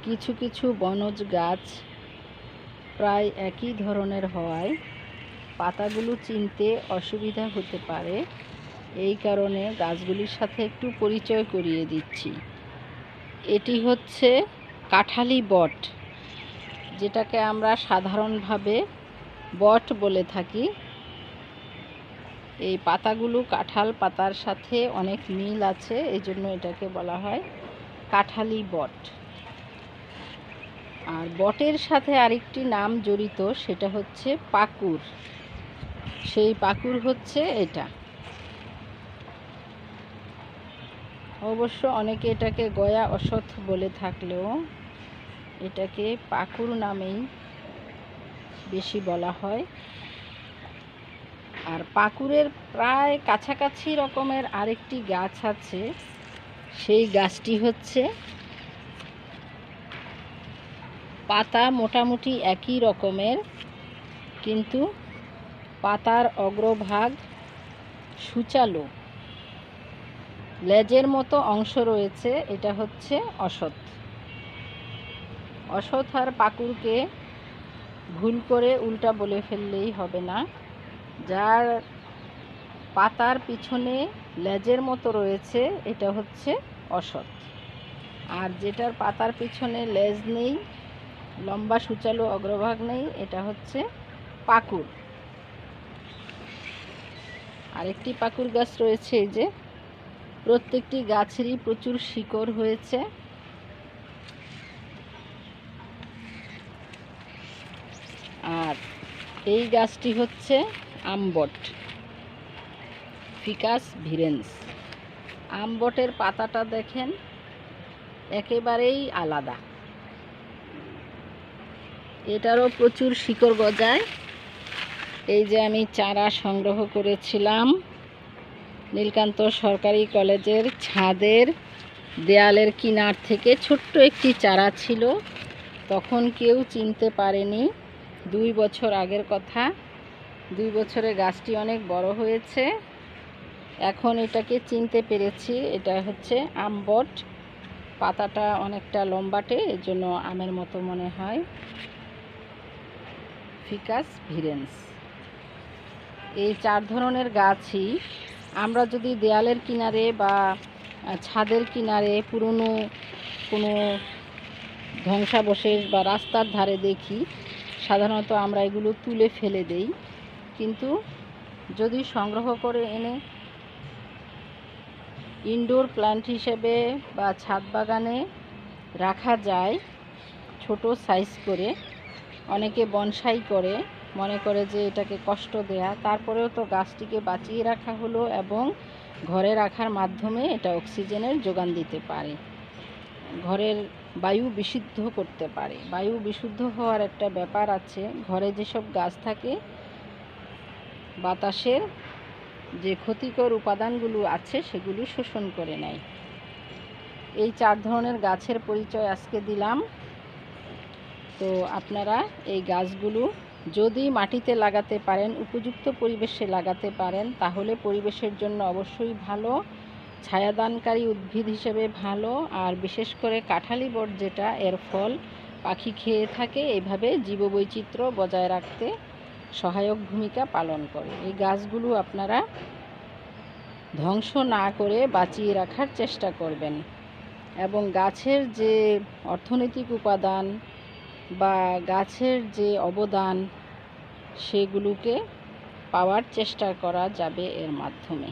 কিছু কিছু বনজ গাছ প্রায় একই ধরনের হওয়ায় পাতাগুলো চিনতে অসুবিধা হতে পারে। এই কারণে গাছগুলির সাথে একটু পরিচয় করিয়ে দিচ্ছি। এটি হচ্ছে কাঁঠালি বট, যেটাকে আমরা সাধারণভাবে বট বলে থাকি। এই পাতাগুলো কাঁঠাল পাতার সাথে অনেক মিল আছে, এই জন্য এটাকে বলা হয় কাঁঠালি বট। আর বটের সাথে আরেকটি নাম জড়িত, সেটা হচ্ছে পাকুর। সেই পাকুর হচ্ছে এটা। অবশ্য অনেকে এটাকে গয়া অশ্বত্থ বলে থাকলেও এটাকে পাকুর নামেই বেশি বলা হয়। আর পাকুরের প্রায় কাছাকাছি রকমের আরেকটি গাছ আছে, সেই গাছটি হচ্ছে পাতা মোটামুটি একই রকমের, কিন্তু পাতার অগ্রভাগ সূচালো, লেজের মতো অংশ রয়েছে। এটা হচ্ছে অশ্বত্থ। অশ্বত্থ আর পাকুরকে ভুল করে উল্টা বলে ফেললেই হবে না। যার পাতার পিছনে লেজের মতো রয়েছে এটা হচ্ছে অশ্বত্থ, আর যেটার পাতার পিছনে লেজ নেই, লম্বা সূচালো অগ্রভাগ নেই, এটা হচ্ছে পাকুর। আরেকটি পাকুর গাছ রয়েছে, এই যে প্রত্যেকটি গাছেরই প্রচুর শিকড় হয়েছে। আর এই গাছটি হচ্ছে আমবট, ফিকাস ভিরেন্স। আমবটের পাতাটা দেখেন একেবারেই আলাদা, এটারও প্রচুর শিকড় গজায়। এই যে আমি চারা সংগ্রহ করেছিলাম নীলকান্ত সরকারি কলেজের ছাদের দেয়ালের কিনার থেকে, ছোট্ট একটি চারা ছিল, তখন কেউ চিনতে পারেনি। 2 বছর আগের কথা। 2 বছরে গাছটি অনেক বড় হয়েছে, এখন এটাকে চিনতে পেরেছি। এটা হচ্ছে আমবট, পাতাটা অনেকটা লম্বাটে, এর জন্য আমের মতো মনে হয়। ফিকাস ভিরেন্স। এই 4 ধরনের গাছই আমরা যদি দেয়ালের কিনারে বা ছাদের কিনারে পুরনো কোনো ধ্বংসাবশেষ বা রাস্তার ধারে দেখি, সাধারণত আমরা এগুলো তুলে ফেলে দেই। কিন্তু যদি সংগ্রহ করে এনে ইনডোর প্ল্যান্ট হিসেবে বা ছাদ বাগানে রাখা যায়, ছোট সাইজ করে, অনেকে বনসাই করে, মনে করে যে এটাকে কষ্ট দেয়া, তারপরেও তো গাছটিকে বাঁচিয়ে রাখা হলো এবং ঘরে রাখার মাধ্যমে এটা অক্সিজেনের যোগান দিতে পারে, ঘরের বায়ু বিশুদ্ধ করতে পারে। বায়ু বিশুদ্ধ হওয়ার একটা ব্যাপার আছে, ঘরে যেসব গাছ থাকে বাতাসের যে ক্ষতিকর উপাদানগুলো আছে সেগুলো শোষণ করে নেয়। এই 4 ধরনের গাছের পরিচয় আজকে দিলাম। তো আপনারা এই গাছগুলো যদি মাটিতে লাগাতে পারেন, উপযুক্ত পরিবেশে লাগাতে পারেন, তাহলে পরিবেশের জন্য অবশ্যই ভালো, ছায়াদানকারী উদ্ভিদ হিসেবে ভালো। আর বিশেষ করে কাঁঠালি বট যেটা, এর ফল পাখি খেয়ে থাকে, এইভাবে জীববৈচিত্র্য বজায় রাখতে সহায়ক ভূমিকা পালন করে। এই গাছগুলো আপনারা ধ্বংস না করে বাঁচিয়ে রাখার চেষ্টা করবেন এবং গাছের যে অর্থনৈতিক উপাদান বা গাছের যে অবদান, সেগুলোকে পাওয়ার চেষ্টা করা যাবে এর মাধ্যমে।